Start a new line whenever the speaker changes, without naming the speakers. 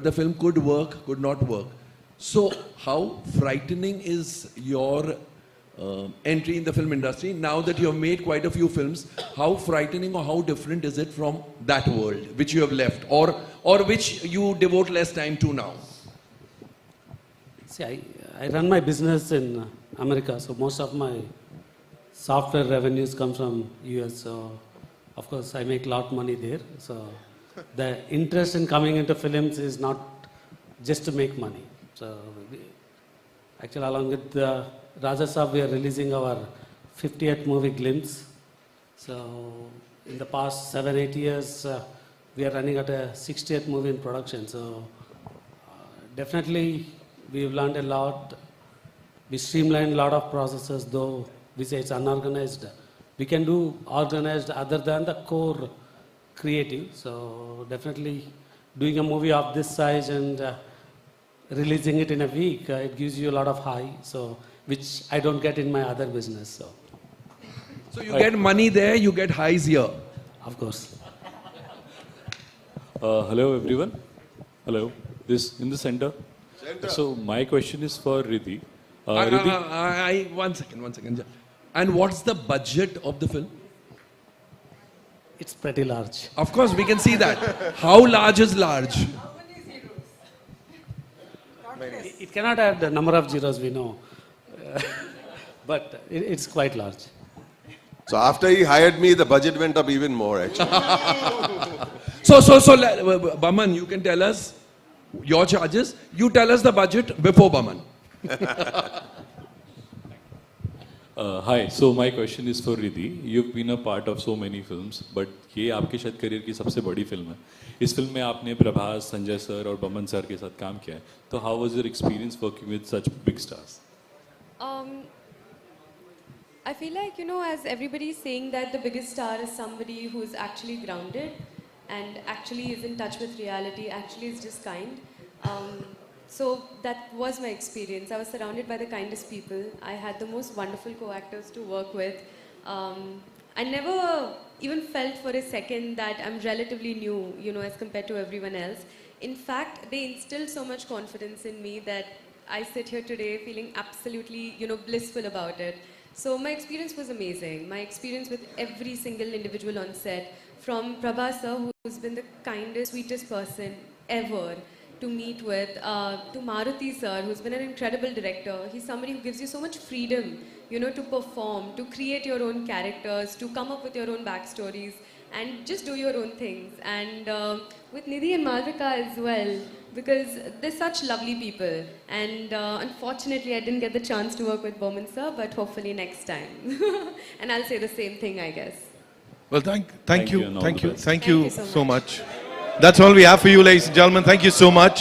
the film could work, could not work. So how frightening is your entry in the film industry now that you have made quite a few films? How frightening or how different is it from that world which you have left, or which you devote less time to now?
See, I run my business in America, so most of my software revenues come from US. So of course I make a lot of money there. So the interest in coming into films is not just to make money. So actually, along with Raja Saab, we are releasing our 50th movie, Glimpse. So in the past 7-8 years, we are running at a 60th movie in production. So definitely we've learned a lot. We streamlined a lot of processes, though we say it's unorganized. We can do organized other than the core creative. So definitely doing a movie of this size and releasing it in a week, it gives you a lot of high, so which I don't get in my other business.
So you get money there, you get highs here.
Of course.
Hello everyone. Hello. This in the center. So my question is for Riddhi. Riddhi.
One second. And what's the budget of the film?
It's pretty large.
Of course, we can see that. How large is large?
It cannot have the number of zeros we know, but it's quite large.
So after he hired me, the budget went up even more actually.
So, Baman, you can tell us your charges. You tell us the budget before Baman.
Hi. So my question is for Riddhi. You've been a part of so many films, but ये आपके शायद career की सबसे बड़ी film है. इस film में आपने प्रभास, संजय सर और बमन सर के साथ काम किया है. तो how was your experience working with such big stars?
I feel like, as everybody is saying that the biggest star is somebody who's actually grounded and actually is in touch with reality, actually is just kind. So that was my experience. I was surrounded by the kindest people. I had the most wonderful co-actors to work with. I never even felt for a second that I'm relatively new, as compared to everyone else. In fact, they instilled so much confidence in me that I sit here today feeling absolutely, blissful about it. So my experience was amazing. My experience with every single individual on set, from Prabhas sir, who's been the kindest, sweetest person ever to meet with, to Maruti sir, who's been an incredible director. He's somebody who gives you so much freedom, to perform, to create your own characters, to come up with your own backstories, and just do your own things. And with Nidhi and Malvika as well, because they're such lovely people. And unfortunately, I didn't get the chance to work with Bowman sir, but hopefully next time. And I'll say the same thing, I guess.
Well, thank you
so
so much. That's all we have for you, ladies and gentlemen. Thank you so much.